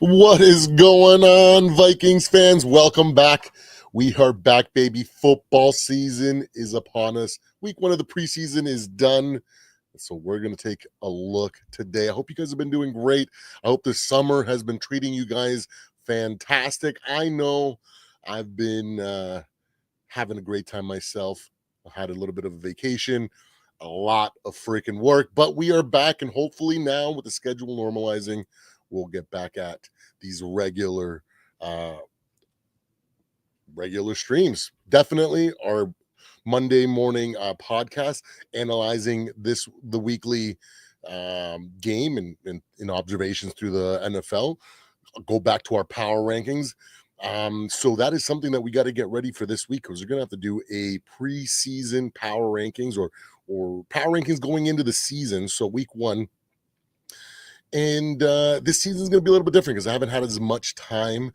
What is going on, Vikings fans? Welcome back. We are back, baby. Football season is upon us. Week one of the preseason is done. So we're going to take a look today. I hope you guys have been doing great. I hope this summer has been treating you guys fantastic. I know I've been having a great time myself. I had a little bit of a vacation, a lot of freaking work, but we are back, and hopefully now with the schedule normalizing, we'll get back at these regular streams. Definitely our Monday morning podcast analyzing the weekly game and observations through the NFL. I'll go back to our power rankings. So that is something that we got to get ready for this week, because we're gonna have to do a preseason power rankings or power rankings going into the season. So week one. And this season is going to be a little bit different because I haven't had as much time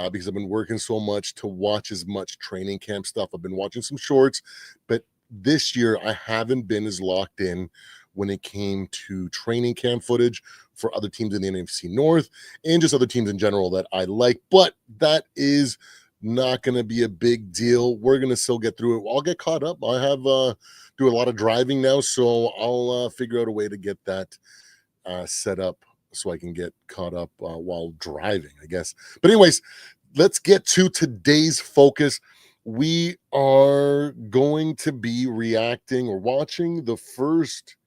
because I've been working so much to watch as much training camp stuff. I've been watching some shorts, but this year I haven't been as locked in when it came to training camp footage for other teams in the NFC North and just other teams in general that I like. But that is not going to be a big deal. We're going to still get through it. I'll get caught up. I have do a lot of driving now, so I'll figure out a way to get that set up so I can get caught up while driving, I guess. But anyways, let's get to today's focus. We are going to be reacting or watching the first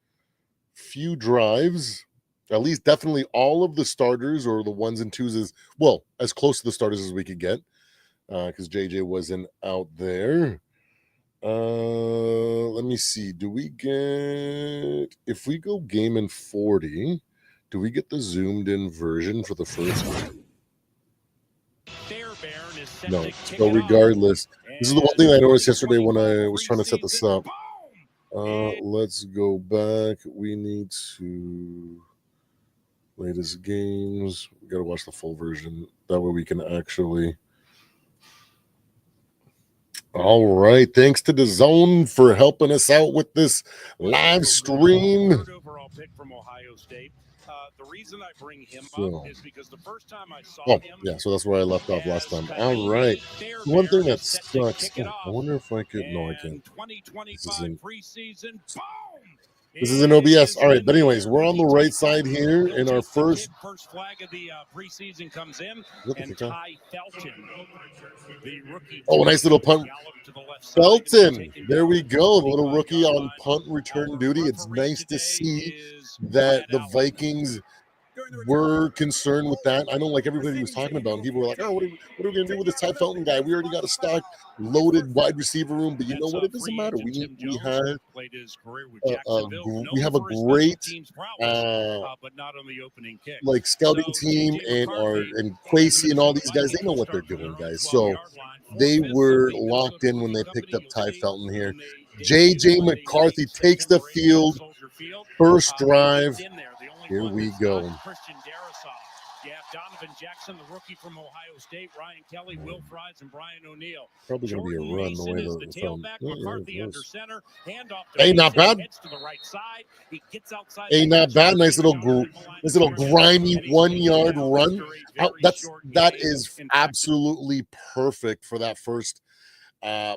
few drives, at least definitely all of the starters or the ones and twos, as close to the starters as we could get, because JJ wasn't out there. Let me see. Do we get, if we go game in 40, do we get the zoomed in version for the first one? No. So regardless, this is the one thing I noticed yesterday when I was trying to set this up. Let's go back. We need to latest games. We got to watch the full version. That way we can actually. All right. Thanks to the Zone for helping us out with this live stream. Overall pick from Ohio State. The reason I bring him up is because the first time I saw him. Yeah, so that's where I left off last time. All right. One thing that sucks. I wonder if I could. No, I can't. This is an OBS. All right, but anyways, we're on the right side here in our first flag of the preseason comes in, and Ty Felton, the rookie. Oh, nice little punt. Felton, there we go. A little rookie on punt return duty. It's nice to see that the Vikings were concerned with that. I know, like everybody was talking about, people were like, "Oh, what are we going to do with this Ty Felton guy? We already got a stock loaded wide receiver room." But you know what? It doesn't matter. We have a great like scouting team, and Quasey and all these guys. They know what they're doing, guys. So they were locked in when they picked up Ty Felton here. JJ McCarthy takes the field, first drive. Here we go. Yeah, Donovan Jackson, the rookie from Ohio State, Ryan Kelly, Will Fries, and Brian O'Neill. Probably going to be a run the way the tailback, McCarthy under center, handoff to not bad. To the right side. He gets outside. Not bad. Nice little grimy 1 yard run. That is absolutely perfect for that first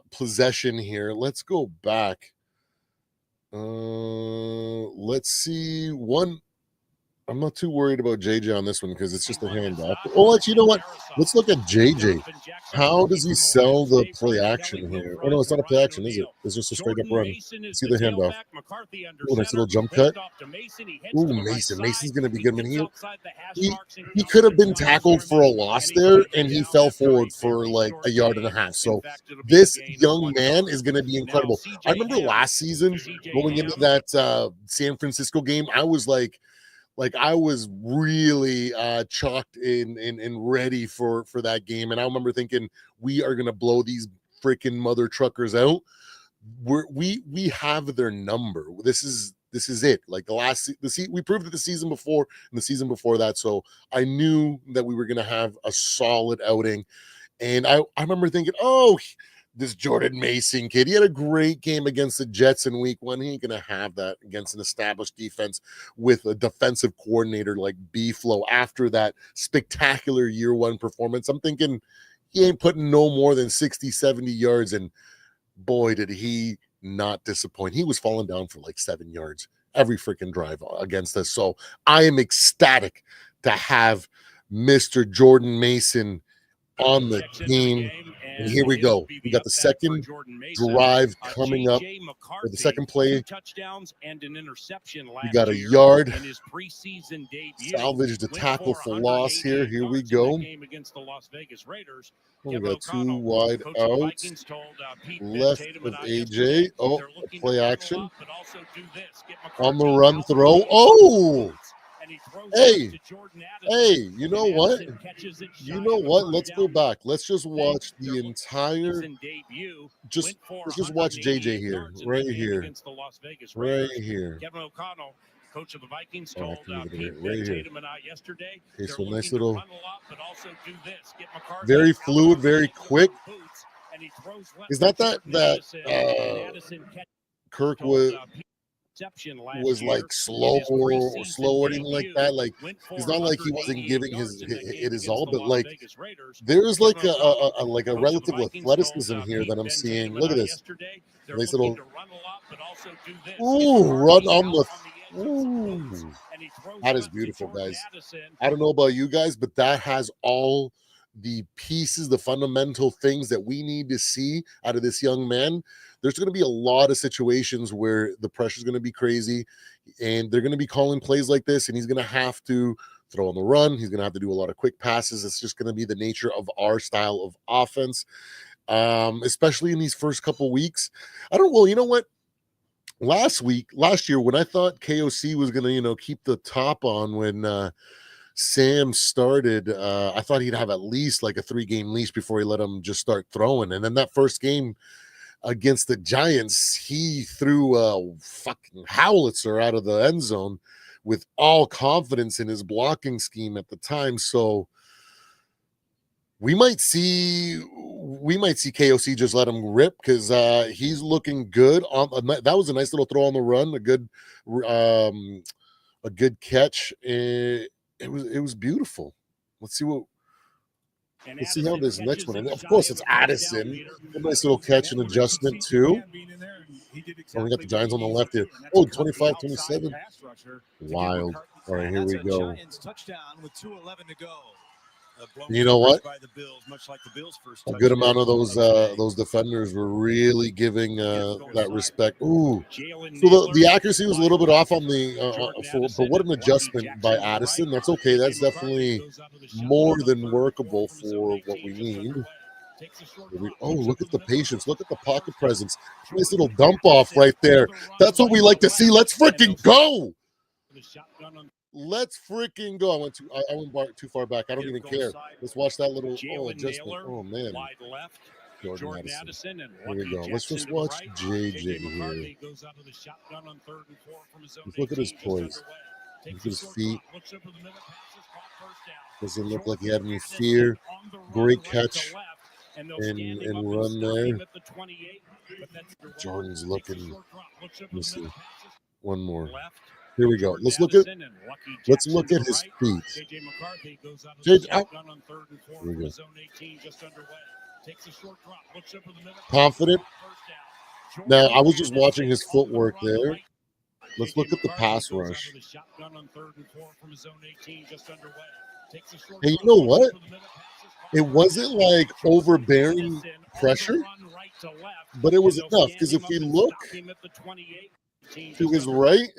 possession here. Let's go back. Let's see one. I'm not too worried about JJ on this one because it's just a handoff. Oh, you know what? Let's look at JJ. How does he sell the play action here? Oh, no, it's not a play action, is it? It's just a straight up run. See the handoff. Oh, nice little jump cut. Ooh, Mason. Mason's going to be good. I mean, he could have been tackled for a loss there, and he fell forward for like a yard and a half. So this young man is going to be incredible. I remember last season going into that San Francisco game, I was like I was really chalked in ready for that game. And I remember thinking, we are going to blow these freaking mother truckers out. We have their number. This is it. Like we proved it the season before and the season before that. So I knew that we were going to have a solid outing. And I remember thinking, oh, this Jordan Mason kid. He had a great game against the Jets in week 1. He ain't gonna have that against an established defense with a defensive coordinator like B-Flow after that spectacular year 1 performance. I'm thinking he ain't putting no more than 60, 70 yards, and boy, did he not disappoint. He was falling down for like 7 yards every freaking drive against us. So I am ecstatic to have Mr. Jordan Mason on the team. And here we go. We got the second drive coming up, or the second play. Touchdowns and an interception last We got a year yard. in his preseason debut. Salvaged a Went tackle for loss here. 188 Here we yards in go. that game against the Las Vegas Raiders. We Kevin got 2 O'Connell, wide coach of the outs. Vikings, told Pete Left Tatum of and I AJ. yesterday, Oh, they're a looking play to run a action. lot, but also do this. Get On the McCarthy run out throw. from the Oh! and he throws Hey! it to Jordan Addison. Hey, you know And what? Addison catches it You shy know of the what? first Let's go down. back. Let's just watch the entire. Season debut. Just Went for let's just watch JJ 188 here, yards in right that game here, against the Las Vegas right Raiders. here. Kevin O'Connell, coach of the Vikings, Oh, I told can move it Pete right here. Tatum and I yesterday, Okay, they're so looking nice to little, run a lot, but also do this. Get McCarthy very out fluid, from very the quick. boots, and he throws left Is to not that Jordan Addison, and that Addison Kirk told Pete interception last was year like slow in his or preseason slow or anything like debut. that? Like Went for it's not like he wasn't 188 giving yards in that game it his against all, the but Las like Vegas Raiders. there's like Kevin O'Connell, a coach of the relative Vikings, told athleticism here that I'm seeing. Tatum Look and at I this. yesterday, they're Nice looking little. to run a lot, but also do this. Get Ooh, McCarthy run on out the. on the edge of some boots, Ooh, and he throws that is left to beautiful, Jordan guys. Addison. I don't know about you guys, but that has all the pieces, the fundamental things that we need to see out of this young man. There's going to be a lot of situations where the pressure is going to be crazy, and they're going to be calling plays like this, and he's going to have to throw on the run. He's going to have to do a lot of quick passes. It's just going to be the nature of our style of offense, especially in these first couple weeks. Well, you know what? Last year, when I thought KOC was going to, keep the top on when Sam started, I thought he'd have at least like a 3-game leash before he let him just start throwing. And then that first game against the Giants, he threw a fucking howitzer out of the end zone with all confidence in his blocking scheme at the time. So we might see KOC just let him rip because he's looking good. That was a nice little throw on the run, a good catch. It was beautiful. Let's see how this next one. And of course, it's Addison. A nice little catch and adjustment too. Oh, we got the Giants on the left here. Oh, 25-27. Wild. All right, here we go. You know what? A good amount of those defenders were really giving that respect. Ooh, so the accuracy was a little bit off on but what an adjustment by Addison. That's okay. That's definitely more than workable for what we need. Look at the patience. Look at the pocket presence. Nice little dump off right there. That's what we like to see. Let's freaking go. Let's freaking go. I went too far back. I don't even care. Let's watch that little adjustment. Oh, man. Jordan Addison. Here we go. Let's just watch JJ here. Let's look at his poise. Look at his feet. Doesn't look like he had any fear. Great catch and run there. Jordan's looking. Let me see. One more. Here we go. Let's look at his feet. JJ out. Here we go. Confident. Now, I was just watching his footwork there. Let's look at the pass rush. Hey, you know what? It wasn't like overbearing pressure, but it was enough because if we look to his right,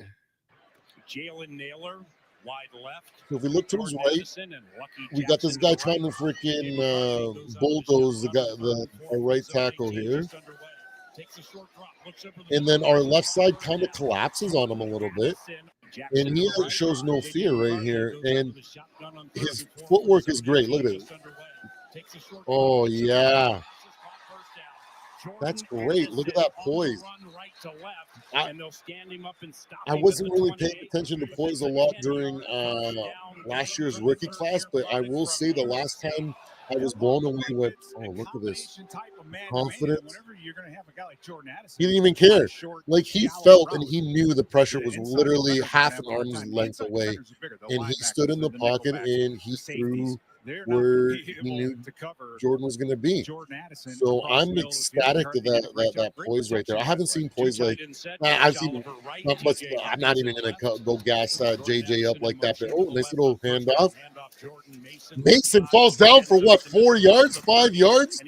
if we look to his right, we got this guy trying to freaking bulldoze our right tackle here. And then our left side kind of collapses on him a little bit. And he shows no fear right here. And his footwork is great. Look at it. Oh, yeah. That's great. Look at that poise. I wasn't really paying attention to poise a lot during last year's rookie class, but I will say the last time I was blown away with, oh, look at this confidence. Whenever you're going to have a guy like Jordan Addison, He didn't even care. Like, he felt and he knew the pressure was literally half an arm's length away. And he stood in the pocket and he threw where he knew Jordan was going to be. So I'm ecstatic at that poise right there. I haven't seen poise like I've seen not much. I'm not even going to go gas JJ up like that. But oh, nice little handoff. Mason falls down for what, 4 yards, 5 yards?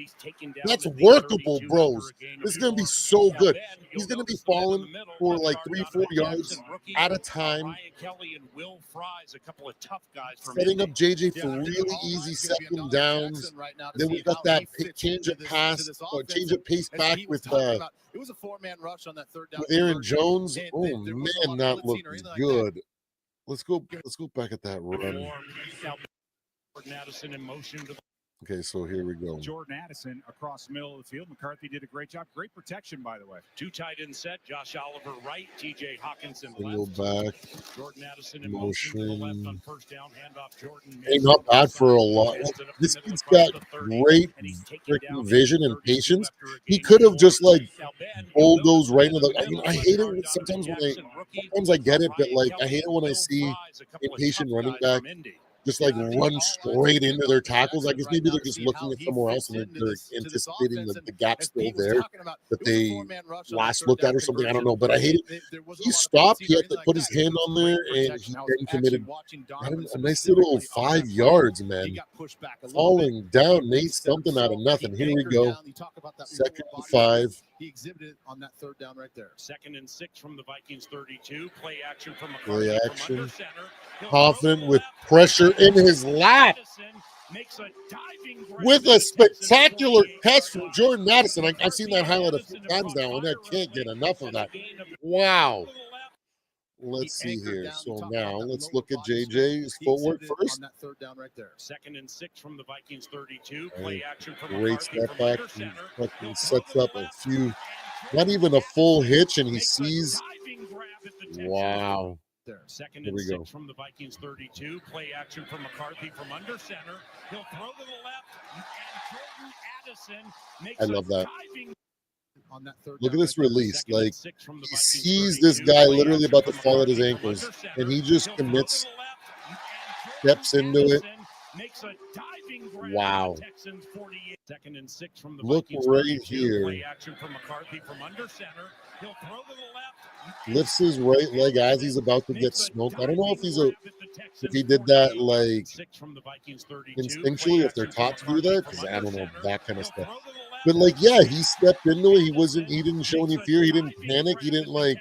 That's workable, bros. This is going to be so good. He's going to be falling for like 3-4 yards at a time. Setting up JJ for really easy second downs. Then we got that change of pass or change of pace back with it was a 4-man rush on that third down. with Aaron Jones. Oh man, that looked good. Let's go back at that run. Jordan Addison in motion to Okay, so here we go. Jordan Addison across the middle of the field. McCarthy did a great job. Great protection, by the way. 2 tight end set. Josh Oliver right. TJ Hawkinson left. Back. Jordan Addison in motion to the left on first down. Handoff Jordan. Hey, not bad for a lot. This kid's got great freaking vision and patience. He could have just like bulldozed right into the. I hate it sometimes I get it, but like I hate it when I see impatient running back just like run straight into their tackles. I guess maybe they're just looking at somewhere else and they're anticipating the gap still there that they last looked at or something. I don't know, but I hate it. He stopped. He had to put his hand on there, and he then committed a nice little 5 yards, man. Falling down, made something out of nothing. Here we go. 2nd and 5. He exhibited on that third down right there. 2nd and 6 from the Vikings 32. Play action from McCarthy. Play action. Confident with pressure in his lap. With a spectacular catch from Jordan Addison. I've seen that highlight a few times now, and I can't get enough of that. Wow. Let's see here. So now let's look at JJ's footwork first. On that third down right there. 2nd and 6 from the Vikings 32. Play action from great step back. He sets up a few, not even a full hitch, and he sees. Wow. 2nd and 6 from the Vikings 32. Play action from McCarthy from under center. He'll throw to the left, and Jordan Addison makes I love that. On that third Look at this release. Like, he sees this guy literally about to fall at his ankles, and he just commits, steps into it. Wow. Look right here. Lifts his right leg as he's about to get smoked. I don't know if he did that like instinctually, if they're taught to do that, because I don't know that kind of stuff. But like, yeah, he stepped into it. He didn't show any fear. He didn't panic. He didn't like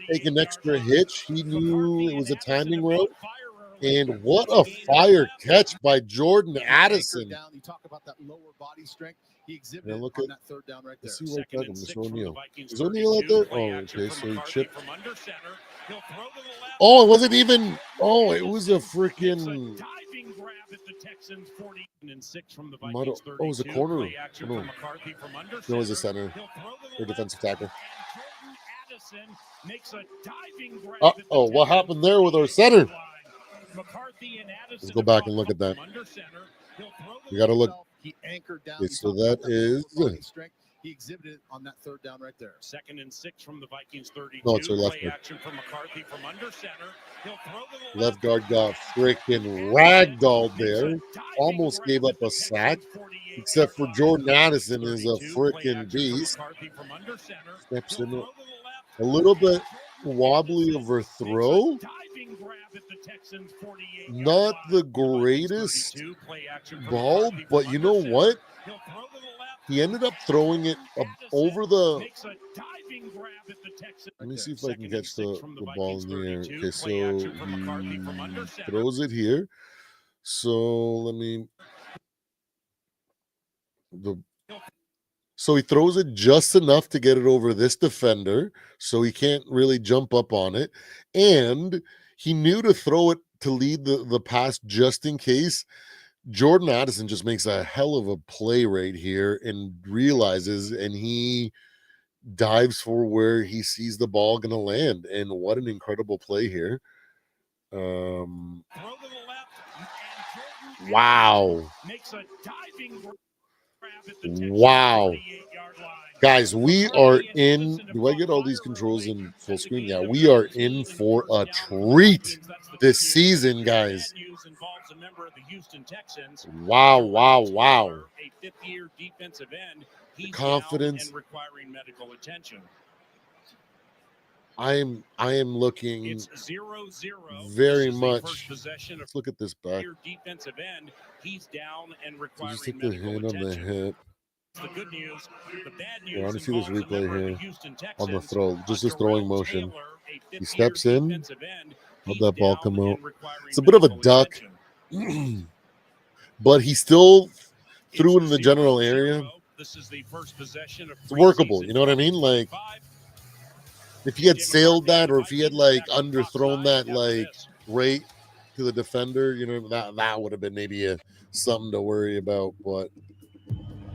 take an extra hitch. He knew it was a timing route. And what a fire catch by Jordan Addison. You talk about that lower body strength. He exhibited on that third down right there. Let's see right back him. Mr. O'Neal. Is O'Neal out there? Oh, okay. So he chipped. Oh, it wasn't even. Oh, it was a freaking. Oh, it was a corner. No, it was a center or defensive tackle. Oh, what happened there with our center? Let's go back and look at that. You got to look. He anchored down. Okay, so that is. He exhibited on that third down right there. 2nd and 6 from the Vikings 32. No, it's our left guard. Action from McCarthy from under center. He'll throw to the left guard got freaking ragdolled there. Almost gave up a sack. Except for Jordan Addison is a freaking beast. Steps in it. A little bit wobbly overthrow. Not the greatest ball, but you know what? He ended up throwing it over the. Let me see if I can catch the ball in the air. Okay, so he throws it here. So let me. So he throws it just enough to get it over this defender, so he can't really jump up on it. And he knew to throw it to lead the pass just in case. Jordan Addison just makes a hell of a play right here and realizes, and he dives for where he sees the ball going to land. And what an incredible play here. Wow. Makes a diving grab at the Texans' Wow. 48-yard line. Guys, we are in. Do I get all these controls in full screen? Yeah, we are in for a treat this season, guys. Bad news involves a member of the Houston Texans. Wow, wow, wow. A fifth-year defensive end. He's Confidence. down and requiring medical attention. I am looking It's 0-0. very This is the much. first possession of Let's look at this back. your defensive end. He's down and Did requiring you stick the medical hand on the attention. hip? The good news, the bad news. Yeah, I want to see this involves a replay member of the here Houston on the Texans, throw. Just this throwing Darrell motion. Taylor, a He fifth-year steps in. defensive end. Let He's that ball down come out. and requiring It's a bit of a medical duck, attention. but he still threw it in It's the general 0-0. area. This is the first possession of It's workable. preseason You know what I mean? Like, 2025. if he had JJ sailed McCarthy that, or if he had Vikings like back on Fox underthrown 9 that after like this. right to the defender, you know, that would have been maybe something to worry about. But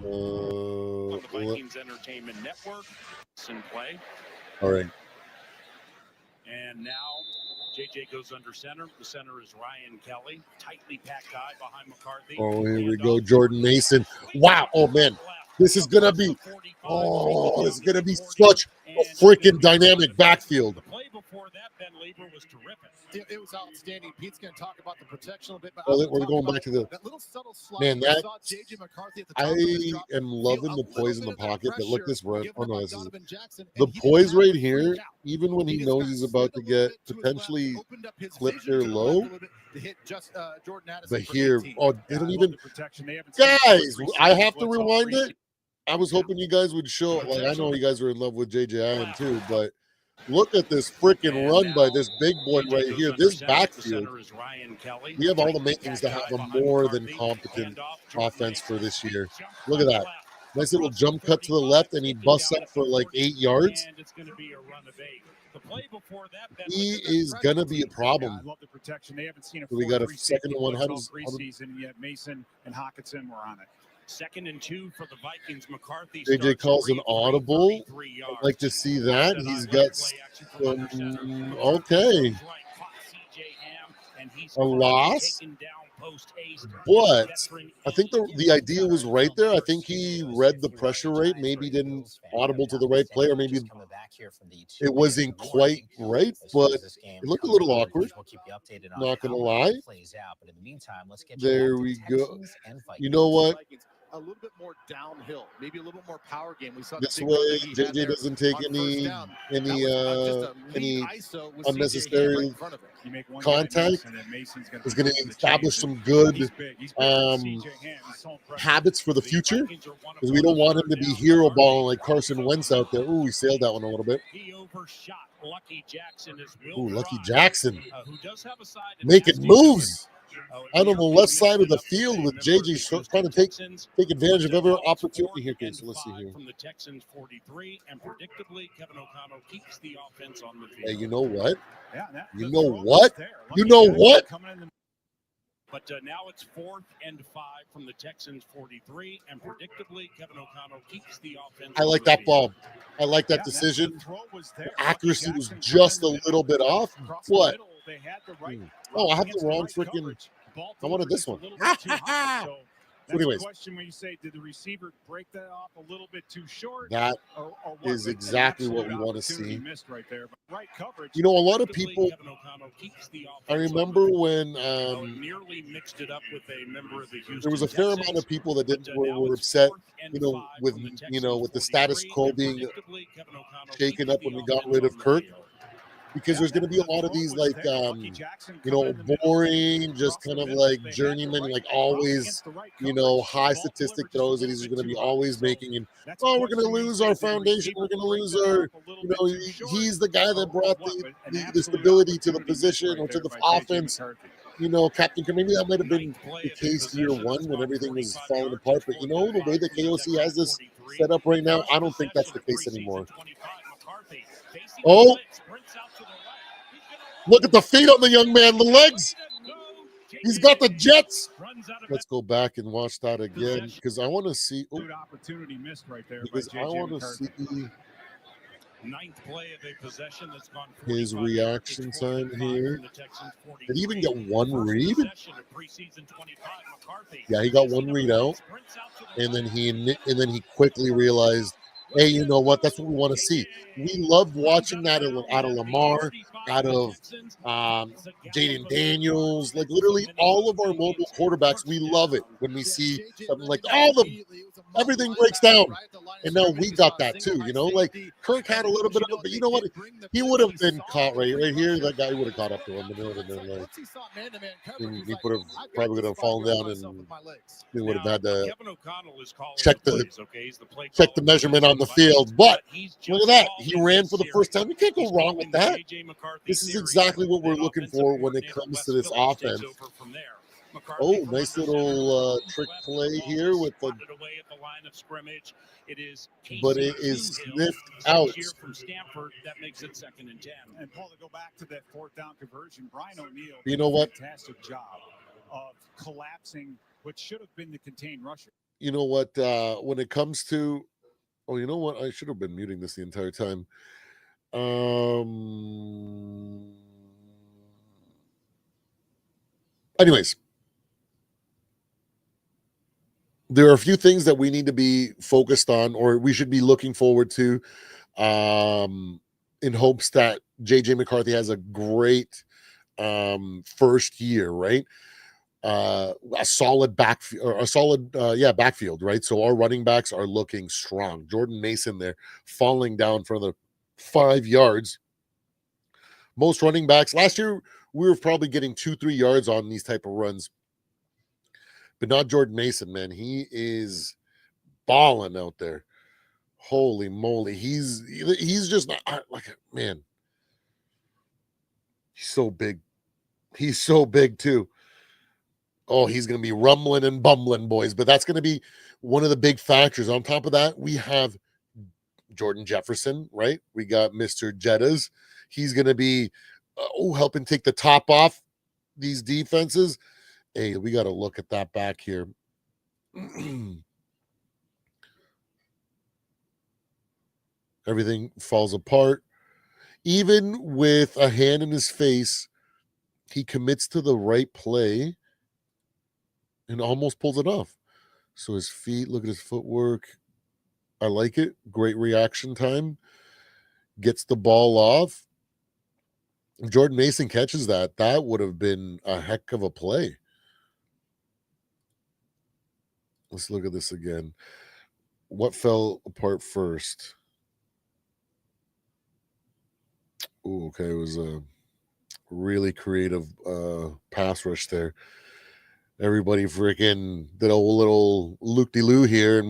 On the Vikings Entertainment Network, in play. all right. And now JJ goes under center. The center is Ryan Kelly. Tightly packed guy behind McCarthy. Oh, here we Handoff go, to Jordan Mason. Wow. Oh man, this is gonna be. Oh, this is gonna be such a freaking dynamic backfield. The play before that, Ben Lieber, was terrific. It was outstanding. Pete's going to talk about the protection a little bit. But Oh, we're going back to the that little subtle slide. man. We That saw JJ McCarthy at the top I of his drop. am loving the Feel a poise in little the bit of pocket. But look, this run. given Oh up no, on this is Donovan Jackson, the and he didn't poise have right to here. freak out. Even when he just knows kinda he's about to slid a little get bit to his left, potentially opened up his clipped vision there to the left low. a little bit to hit just Jordan Addison But for here, 18. oh, they don't I even. love the protection. They haven't seen it Guys, for I preseason have to blitz all rewind preseason. it. I was hoping you guys would show. Like, I know you guys are in love with JJ Allen too, but look at this freaking And run by now this big boy JJ right goes here. under This center. The backfield, center is Ryan Kelly. we have all the Tightly makings to packed have guy a behind more than McCarthy. competent Handoff, Jordan offense for Mason. this year. Jump Look at cut that. left. Nice little Across the jump cut to the 35, left, and he taken busts down up at for the like 40, 8 yards. and it's going to be a run of 8. The play before that, Ben He Lieber, is going to be a Yeah, problem. I love the protection. They haven't seen a So we got a 4-3 second safety and one. blitz How all does preseason, and yet Mason and Hawkinson were on it. 2nd and 2 for the Vikings. McCarthy JJ starts calls an 3 audible. 33 I'd yards. like to see that. Offset He's on got play action from under center. some, McCarthy okay, goes right, caught CJ Ham, and he's a loss. taken down post haste. But Veteran I think the idea was right there. I think he read the pressure rate, maybe didn't audible to the right player, maybe it wasn't quite right, but it looked a little awkward. Not gonna lie. There we go. You know what? A little bit more downhill, maybe a little more power game. We saw This the big way, run that he had JJ there doesn't take on any first down. That was just a lead any ISO with CJ unnecessary right in front of it. You make one contact. guy miss, and then Mason's gonna Is going be to the establish change. some good He's big. He's bigger than CJ Ham. He's so impressive. habits for the future, because we don't want him to be hero balling like Carson Wentz out there. Ooh, we sailed that one a little bit. He overshot Lucky Jackson as Will Ooh, Lucky Fry, Jackson who does have a side making advantage. moves Oh, out on the left side of the mixed it field up with with a member of the JJ trying to Houston Texans. take advantage of every Now it's opportunity here. 4th Okay, and so let's see 5 here. From the Texans 43, and predictably, Kevin O'Connell keeps the offense on the Hey, field. you know what? Yeah, You the know throw was what? there. You Lucky know Jackson what? coming in the But now it's 4th and 5 from the Texans 43, and predictably, Kevin O'Connell keeps the offense. I on like the that field. ball. I like that Yeah, decision. the throw was there. The accuracy was Lucky just Jackson a little bit off, across the but middle, they had the right oh, I have against the wrong right freaking. coverage. Ball I wanted delivered this just a one. little bit too high. So that's anyways. the question when you say, did the receiver break that off a little bit too short? That or what? is An exactly what absolute we wanna opportunity see. missed right there. But right coverage. You know, a lot of Predictably, people. Kevin O'Connell keeps the I offense on remember the field. when Oh, it nearly mixed it up with a member of the Houston there was a fair Texans. amount of people that But, didn't now were it's upset, 4th and you know, 5 with from the with the Texans status 43, quo and being predictably, Kevin O'Connell shaken keeps up when the we got offense rid of on the Kirk, field. because Yeah, there's going to be a lot of throw these was like there. Lucky Jackson you coming know, in the middle, boring, just across the kind of middle. like They had the journeyman, right like route always, against the right you know, coverage. high Ball statistic delivered just a throws that little he's bit going to too be high. always So making. And that's a oh, we're going to question when you lose say, our did the foundation. receiver We're going to break lose that our. off a little You bit know, too short? he's the guy that Or brought what? But an the absolute stability to the opportunity missed position right or to there the by JJ offense. McCarthy. You know, Captain, maybe that might have been Ninth play the of case year possession. one It's when gone everything was 45 falling yards. apart. It's But you 4th know, and the way 5 that from the KOC has Texans this 43. set up right now, First I don't think that's the possession case of anymore. preseason 25. McCarthy facing Oh, the blitz, sprints out to the right. He's gonna look at the feet on the young man, the legs. He's got the jets. runs out of Let's go back and watch that again because I want to see. Oh, Good opportunity missed right there by because I JJ want to McCarthy. see. Ninth play of a possession that's gone His 45 reaction yards. time here. The Texans 43. Did he even get one First read? possession of preseason 25, McCarthy. Yeah, he got one read out, and then he quickly realized, hey, you know what? That's what we want to see. We loved watching that out of Lamar, out of Jaden Daniels, like literally all of our mobile quarterbacks. We love it when we see something like everything breaks down. And now we got that too, you know. Like Kirk had a little bit of it, but you know what? He would have been caught right here. That guy would have caught up to him, and it would have been like he would have probably would have fallen down, and we would have had to check the measurement on the field. But look at that, he ran for the first time. You can't go wrong with that. This is exactly what we're looking for when it comes to this offense. Oh, nice little trick play here with the, but it is sniffed out. From Stanford, that makes it 2nd and 10. And Paul, to go back to that 4th down conversion, Brian O'Neill You know what? Fantastic job of collapsing what should have been the contained rusher. You know what? When it comes to, oh, you know what? I should have been muting this the entire time. Anyways, there are a few things that we need to be focused on, or we should be looking forward to, in hopes that JJ McCarthy has a great first year, right? A solid backfield, right? So our running backs are looking strong. Jordan Mason there falling down for the 5 yards. Most running backs last year, we were probably getting 2-3 yards on these type of runs, but not Jordan Mason, man. He is balling out there. Holy moly. He's just not like, man. He's so big. He's so big too. Oh, he's going to be rumbling and bumbling, boys. But that's going to be one of the big factors. On top of that, we have Jordan Jefferson, right? We got Mr. Jettas. He's going to be helping take the top off these defenses. Hey, we got to look at that back here. Everything falls apart. Even with a hand in his face, he commits to the right play and almost pulls it off. So his feet, look at his footwork. I like it. Great reaction time. Gets the ball off. If Jordan Mason catches that, that would have been a heck of a play. Let's look at this again. What fell apart first? Oh, okay. It was a really creative pass rush there. Everybody freaking did a little loop-de-loo here and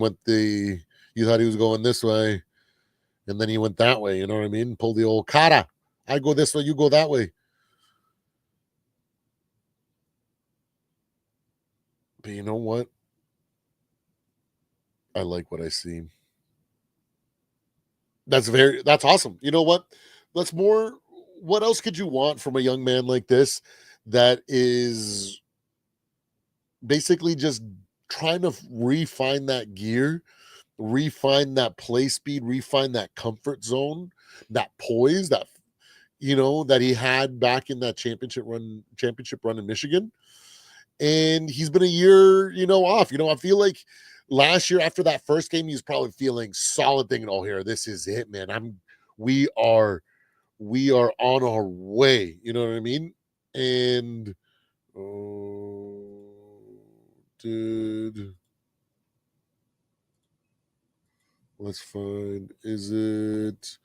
you thought he was going this way, and then he went that way, you know what I mean? Pulled the old kata. I go this way, you go that way. But you know what? I like what I see. That's awesome. You know what? What else could you want from a young man like this that is basically just trying to refine that gear, refine that play speed, refine that comfort zone, that poise, that he had back in that championship run in Michigan. And he's been a year, off. I feel like last year after that first game, he's probably feeling solid, thinking, "Oh, here, this is it, man. We are on our way." You know what I mean? And let's find, is it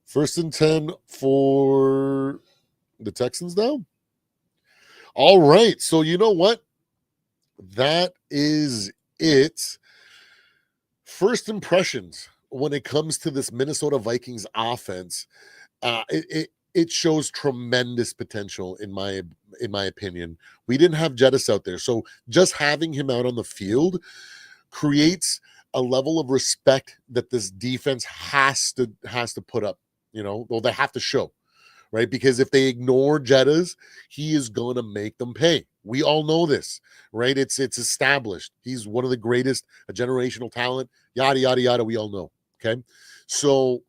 1st and 10 for the Texans now? All right. So you know what? That is it. First impressions when it comes to this Minnesota Vikings offense, it shows tremendous potential in my opinion. We didn't have Jettis out there, so just having him out on the field creates a level of respect that this defense has to put up. Well, they have to show, right? Because if they ignore Jettas, he is going to make them pay. We all know this, right? It's established. He's one of the greatest, a generational talent, yada, yada, yada. We all know. Okay. So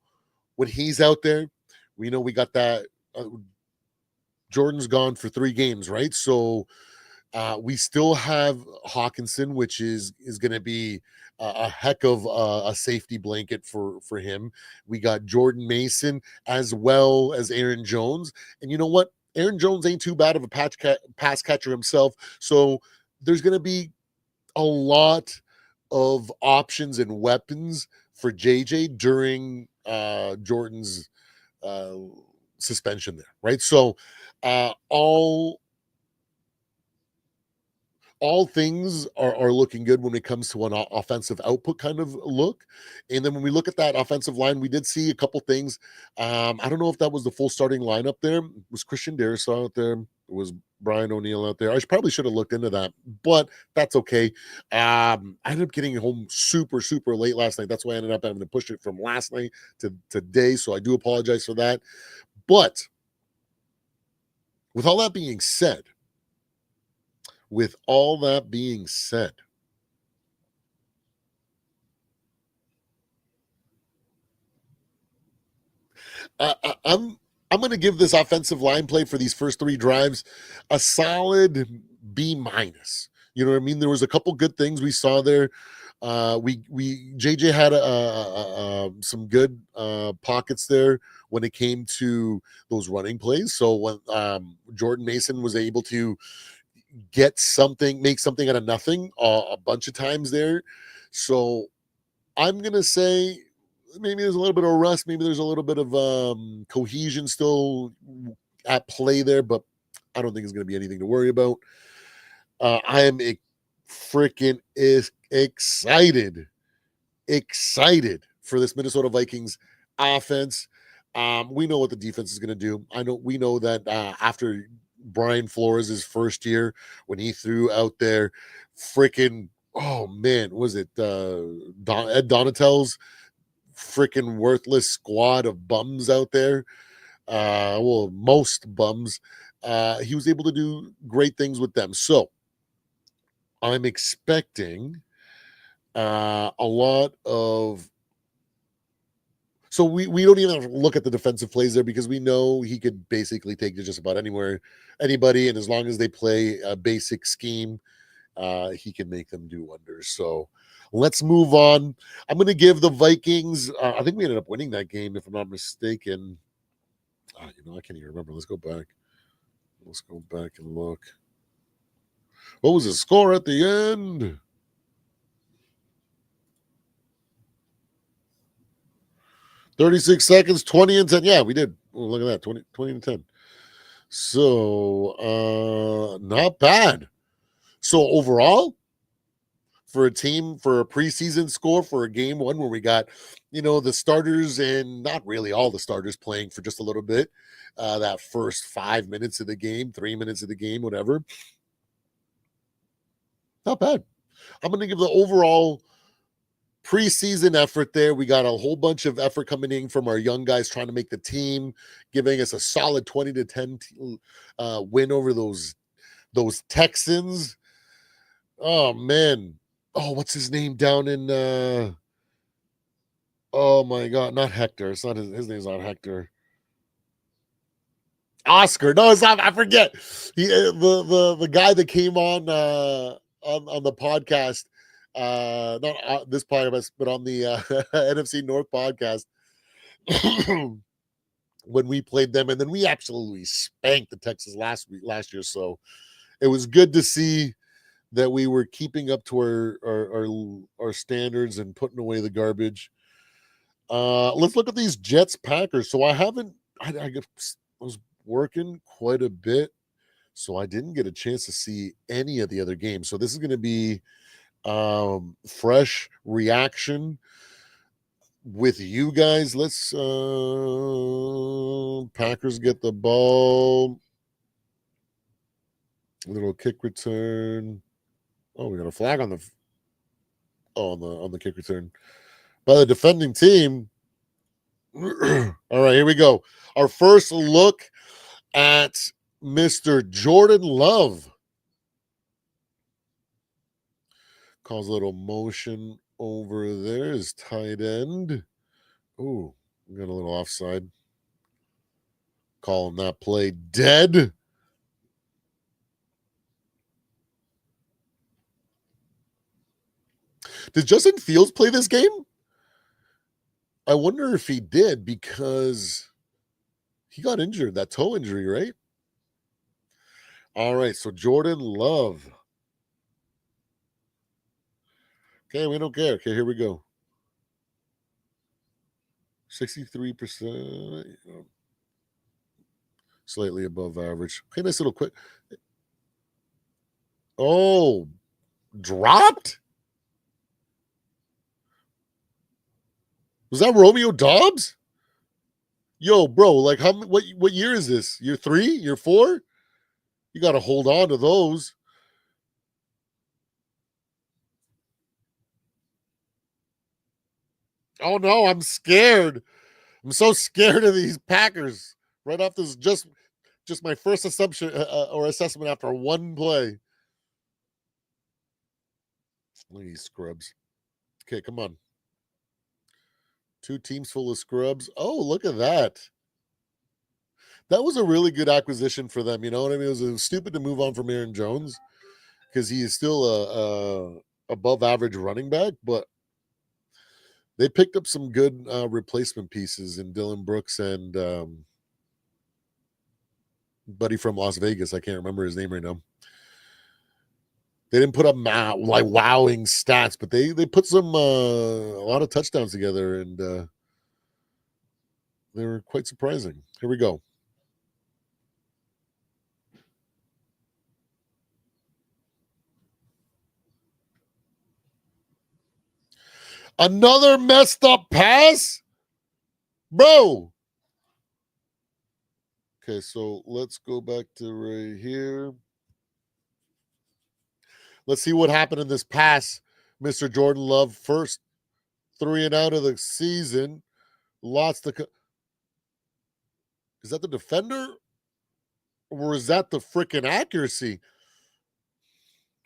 when he's out there, we know we got that. Jordan's gone for 3 games, right? So we still have Hawkinson, which is going to be a heck of a safety blanket for him. We got Jordan Mason as well as Aaron Jones, and you know what? Aaron Jones ain't too bad of a pass catcher himself. So there's going to be a lot of options and weapons for JJ during Jordan's uh, suspension there, right? So all things are looking good when it comes to an offensive output kind of look. And then when we look at that offensive line, we did see a couple things. I don't know if that was the full starting lineup there. It was Christian Darrisaw out there. It was Brian O'Neill out there. I probably should have looked into that, but that's okay. I ended up getting home super, super late last night. That's why I ended up having to push it from last night to today. So I do apologize for that. But with all that being said, I'm going to give this offensive line play for these first 3 drives a solid B minus. You know what I mean? There was a couple good things we saw there. We JJ had some good pockets there when it came to those running plays. So when Jordan Mason was able to make something out of nothing a bunch of times there. So I'm gonna say maybe there's a little bit of rust, maybe there's a little bit of cohesion still at play there, but I don't think it's gonna be anything to worry about. I am freaking excited for this Minnesota Vikings offense. We know what the defense is going to do. We know that after Brian Flores' first year, when he threw out there freaking, oh man, was it Ed Donatel's freaking worthless squad of bums out there? Well, most bums. He was able to do great things with them. So I'm expecting a lot of. So we don't even have to look at the defensive plays there because we know he could basically take to just about anybody, and as long as they play a basic scheme, he can make them do wonders. So let's move on. I'm going to give the Vikings. I think we ended up winning that game, if I'm not mistaken. I can't even remember. Let's go back. Let's go back and look. What was the score at the end? 36 seconds, 20 and 10. Yeah, we did. Oh, look at that, 20 and 10. So, not bad. So overall, for a preseason score for a game 1 where we got, the starters and not really all the starters playing for just a little bit, that first 5 minutes of the game, 3 minutes of the game, whatever. Not bad. I'm going to give the overall preseason effort there. We got a whole bunch of effort coming in from our young guys trying to make the team, giving us a solid 20-10 win over those Texans. Oh man. Oh, what's his name down in oh my god, not Hector. It's not his name's not Hector. Oscar. No, it's not. I forget. The guy that came on the podcast, not this podcast, but on the NFC North podcast when we played them, and then we absolutely spanked the Texans last year. So it was good to see that we were keeping up to our standards and putting away the garbage. Let's look at these Jets Packers. So I was working quite a bit, so I didn't get a chance to see any of the other games. So this is going to be fresh reaction with you guys. Let's Packers get the ball. A little kick return. Oh, we got a flag on the kick return by the defending team. All right, here we go. Our first look at Mr. Jordan Love. Calls a little motion over there. His tight end. Ooh, Got a little offside. Calling that play dead. Did Justin Fields play this game? I wonder if he did because he got injured, that toe injury, right? All right, so Jordan Love. Okay, we don't care. Okay, here we go. 63%. Slightly above average. Okay, nice little quick. Oh, dropped? Was that Romeo Dobbs? Yo, bro, like what year is this? Year 3? Year 4? You got to hold on to those. Oh no, I'm scared. I'm so scared of these Packers. Right off this, just my first assumption or assessment after one play. Look at these scrubs. Okay, come on. 2 teams full of scrubs. Oh, look at that. That was a really good acquisition for them. You know what I mean? It was stupid to move on from Aaron Jones because he is still a above average running back, but they picked up some good replacement pieces in Dylan Brooks and buddy from Las Vegas. I can't remember his name right now. They didn't put up like wowing stats, but they put some a lot of touchdowns together, and they were quite surprising. Here we go. Another messed up pass, bro. Okay, so let's go back to right here. Let's see what happened in this pass. Mr. Jordan Love, first 3 and out of the season. Lots to. Is that the defender? Or is that the freaking accuracy?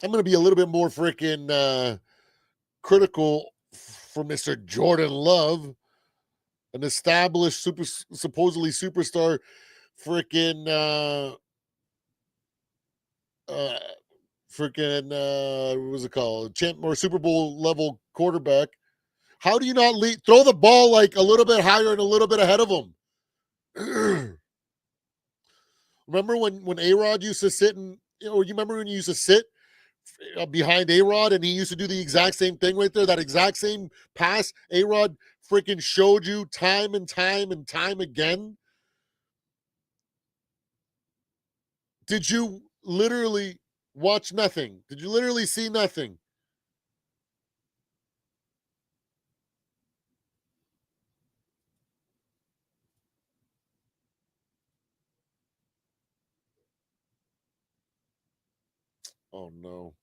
I'm going to be a little bit more freaking critical for Mr. Jordan Love, an established supposedly superstar freaking what was it called? Champ or Super Bowl level quarterback. How do you not throw the ball like a little bit higher and a little bit ahead of him? Remember when A-Rod used to sit and you remember when you used to sit behind A-Rod and he used to do the exact same thing right there, that exact same pass A-Rod freaking showed you time and time and time again? Did you literally watch nothing? Did you literally see nothing? Oh no.